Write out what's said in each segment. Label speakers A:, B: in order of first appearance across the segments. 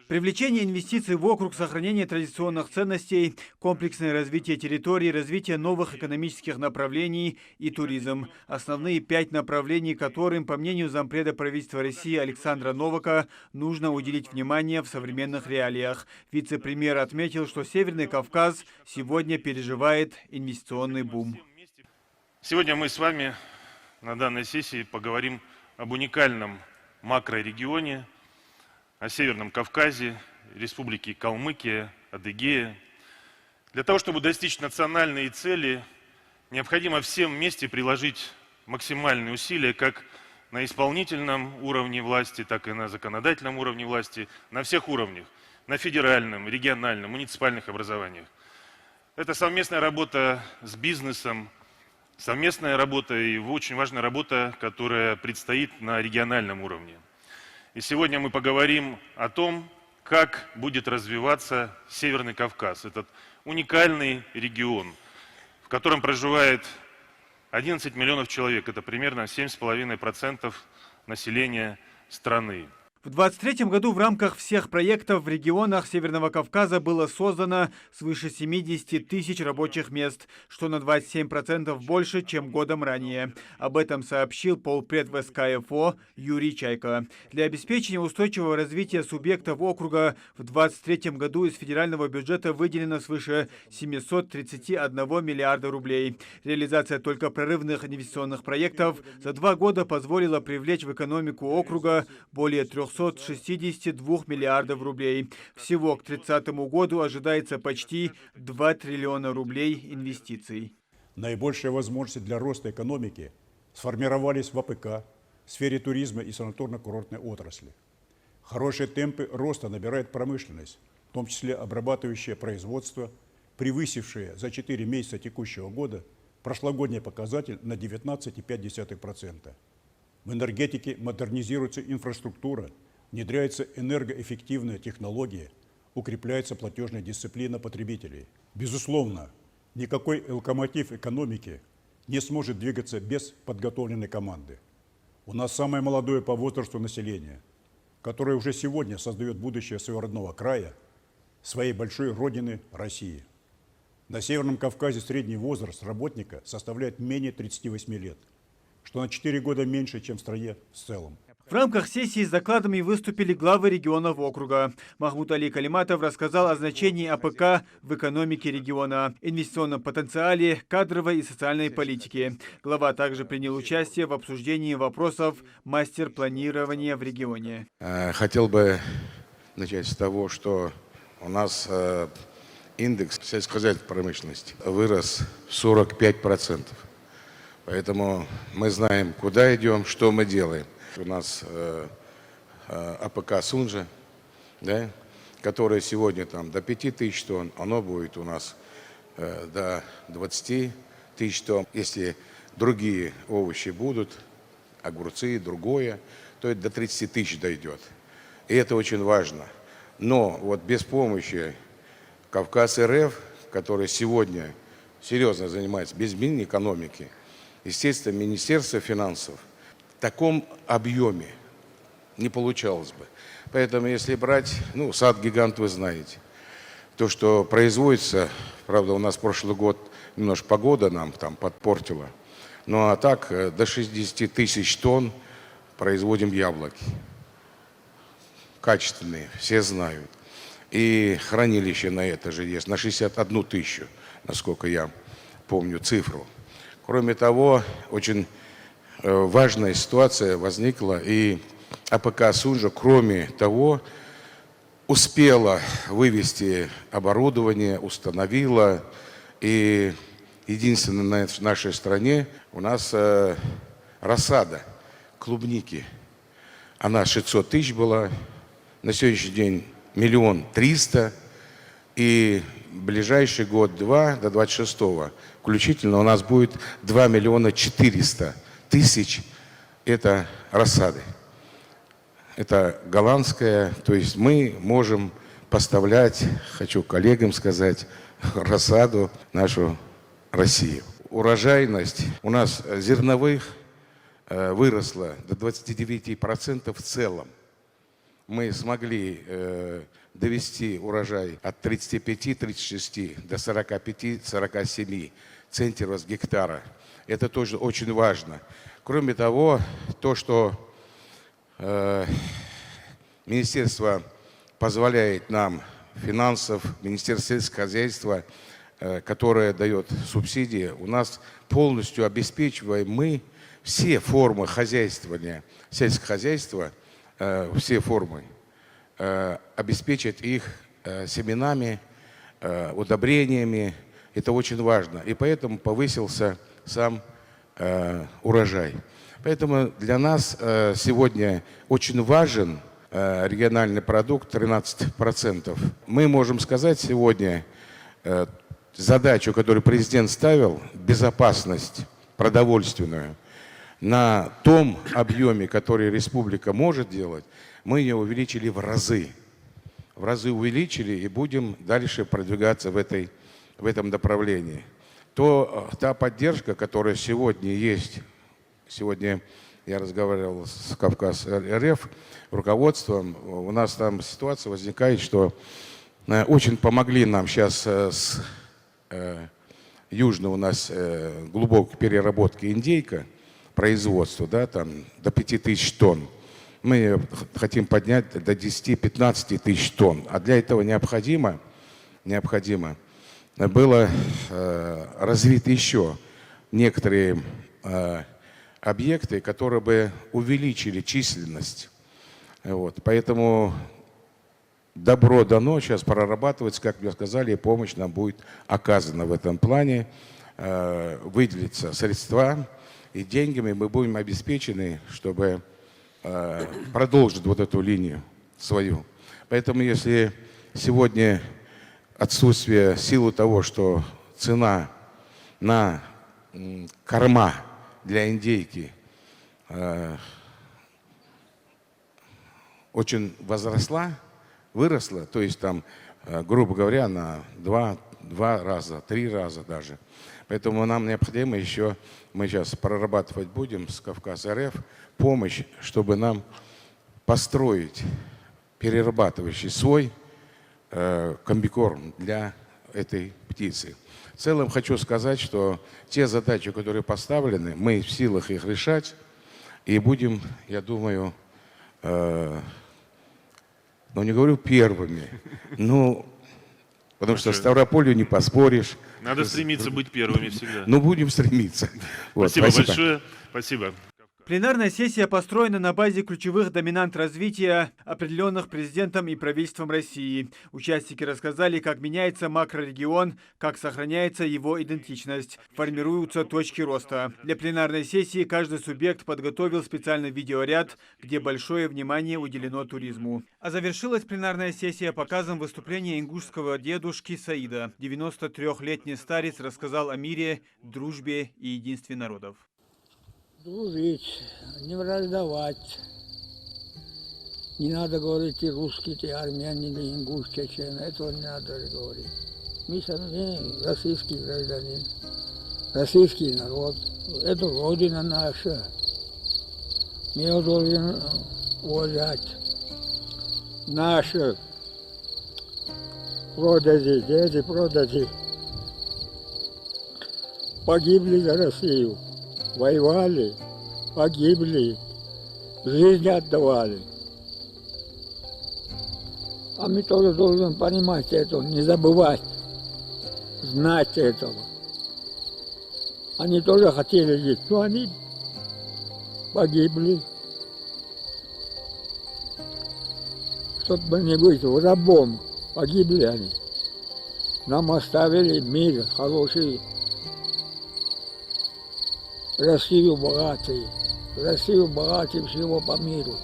A: Привлечение инвестиций в округ, сохранение традиционных ценностей, комплексное развитие территорий, развитие новых экономических направлений и туризм. Основные 5 направлений, которым, по мнению зампреда правительства России Александра Новака, нужно уделить внимание в современных реалиях. Вице-премьер отметил, что Северный Кавказ сегодня переживает инвестиционный бум.
B: Сегодня мы с вами на данной сессии поговорим об уникальном макрорегионе, о Северном Кавказе, Республике Калмыкия, Адыгея. Для того, чтобы достичь национальной цели, необходимо всем вместе приложить максимальные усилия как на исполнительном уровне власти, так и на законодательном уровне власти, на всех уровнях, на федеральном, региональном, муниципальных образованиях. Это совместная работа с бизнесом, совместная работа и очень важная работа, которая предстоит на региональном уровне. И сегодня мы поговорим о том, как будет развиваться Северный Кавказ, этот уникальный регион, в котором проживает 11 миллионов человек, это примерно 7,5% населения страны.
A: В 2023 году в рамках всех проектов в регионах Северного Кавказа было создано свыше 70 тысяч рабочих мест, что на 27% больше, чем годом ранее. Об этом сообщил полпред ВСКФО Юрий Чайка. Для обеспечения устойчивого развития субъектов округа в 2023 году из федерального бюджета выделено свыше 731 миллиарда рублей. Реализация только прорывных инвестиционных проектов за 2 года позволила привлечь в экономику округа более 362 миллиардов рублей. Всего к 2030 году ожидается почти 2 триллиона рублей инвестиций.
C: Наибольшие возможности для роста экономики сформировались в АПК, в сфере туризма и санаторно-курортной отрасли. Хорошие темпы роста набирает промышленность, в том числе обрабатывающее производство, превысившее за 4 месяца текущего года прошлогодний показатель на 19,5%. В энергетике модернизируется инфраструктура, внедряются энергоэффективные технологии, укрепляется платежная дисциплина потребителей. Безусловно, никакой локомотив экономики не сможет двигаться без подготовленной команды. У нас самое молодое по возрасту население, которое уже сегодня создает будущее своего родного края, своей большой родины России. На Северном Кавказе средний возраст работника составляет менее 38 лет, что на 4 года меньше, чем в стране в целом.
A: В рамках сессии с докладами выступили главы регионов округа. Махмуд Али Калиматов рассказал о значении АПК в экономике региона, инвестиционном потенциале, кадровой и социальной политике. Глава также принял участие в обсуждении вопросов мастер-планирования в регионе.
D: Хотел бы начать с того, что у нас индекс сельскохозяйственной промышленности вырос 45%. Поэтому мы знаем, куда идем, что мы делаем. У нас АПК Сунжа, да, которое сегодня там до 5000 тонн, оно будет у нас до 20 тысяч тонн. Если другие овощи будут, огурцы, другое, то это до 30 тысяч дойдет. И это очень важно. Но вот без помощи Кавказ РФ, который сегодня серьезно занимается без мини-экономики, естественно, Министерство финансов в таком объеме не получалось бы. Поэтому, если брать, сад-гигант вы знаете, то, что производится, правда, у нас прошлый год немножко погода нам там подпортила, ну а так до 60 тысяч тонн производим яблоки. Качественные, все знают. И хранилище на это же есть, на 61 тысячу, насколько я помню цифру. Кроме того, очень важная ситуация возникла, и АПК Сунжа, кроме того, успела вывести оборудование, установила, и единственное в нашей стране у нас рассада клубники. Она 600 тысяч была, на сегодняшний день 1 300 000, и ближайший год-два, до 26-го включительно, у нас будет 2 400 000, это рассады. Это голландская, то есть мы можем поставлять, хочу коллегам сказать, рассаду нашу Россию. Урожайность у нас зерновых выросла до 29% в целом. мы смогли довести урожай от 35-36 до 45-47 центнеров с гектара. Это тоже очень важно. Кроме того, то, что министерство позволяет нам финансов, Министерство сельского хозяйства, которое дает субсидии, у нас полностью обеспечиваем мы все формы хозяйствования, сельского хозяйства, все формы, обеспечить их семенами, удобрениями. Это очень важно. И поэтому повысился сам урожай. Поэтому для нас сегодня очень важен региональный продукт 13%. Мы можем сказать сегодня задачу, которую президент ставил, безопасность продовольственную, на том объеме, который республика может делать, мы ее увеличили в разы. В разы увеличили и будем дальше продвигаться в этом направлении. Та поддержка, которая сегодня есть, сегодня я разговаривал с Кавказ РФ руководством, у нас там ситуация возникает, что очень помогли нам сейчас с южной у нас глубокой переработки индейка, производства, да, там до 5000 тонн. Мы хотим поднять до 10-15 тысяч тонн. А для этого необходимо было развить еще некоторые объекты, которые бы увеличили численность. Вот. Поэтому добро дано, сейчас прорабатывается, как мне сказали, и помощь нам будет оказана в этом плане. Выделятся средства и деньгами мы будем обеспечены, чтобы продолжить вот эту линию свою. Поэтому если сегодня отсутствие, в силу того, что цена на корма для индейки очень выросла, то есть там, грубо говоря, на 2 раза, 3 раза даже. Поэтому нам необходимо еще, мы сейчас прорабатывать будем с Кавказ РФ, помощь, чтобы нам построить перерабатывающий свой комбикорм для этой птицы. В целом хочу сказать, что те задачи, которые поставлены, мы в силах их решать и будем, я думаю, не говорю первыми, потому что Ставрополью не поспоришь.
B: Надо стремиться быть первыми всегда.
D: Будем стремиться.
B: Спасибо большое. Спасибо.
A: Пленарная сессия построена на базе ключевых доминант развития, определенных президентом и правительством России. Участники рассказали, как меняется макрорегион, как сохраняется его идентичность, формируются точки роста. Для пленарной сессии каждый субъект подготовил специальный видеоряд, где большое внимание уделено туризму. А завершилась пленарная сессия показом выступления ингушского дедушки Саида. 93-летний старец рассказал о мире, дружбе и единстве народов.
E: Дружить, не враждовать. Не надо говорить, ты русский, ты армянин, или ингуш, чечен. Этого не надо говорить. Мы сами российский гражданин, российский народ. Это родина наша. Мы ее должны уважать. Наши дети продажи погибли за Россию. Воевали, погибли, жизнь отдавали. А мы тоже должны понимать это, не забывать, знать этого. Они тоже хотели жить, но они погибли. Чтобы не быть рабом, погибли они. Нам оставили мир хороший. Россию богатый всего по миру.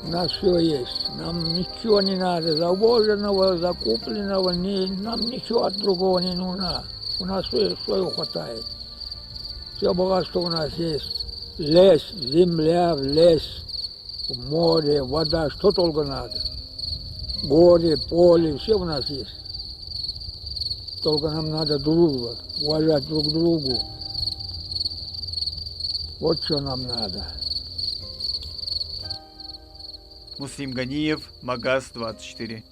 E: У нас все есть, нам ничего не надо, завозенного, закупленного, нам ничего от другого не нужно. У нас все хватает. Все богатство у нас есть. Лес, земля, лес, море, вода, что только надо. Горы, поле, все у нас есть. Только нам надо дружба, уважать друг другу. Вот что нам надо.
A: Муслим Ганиев, Магаз 24.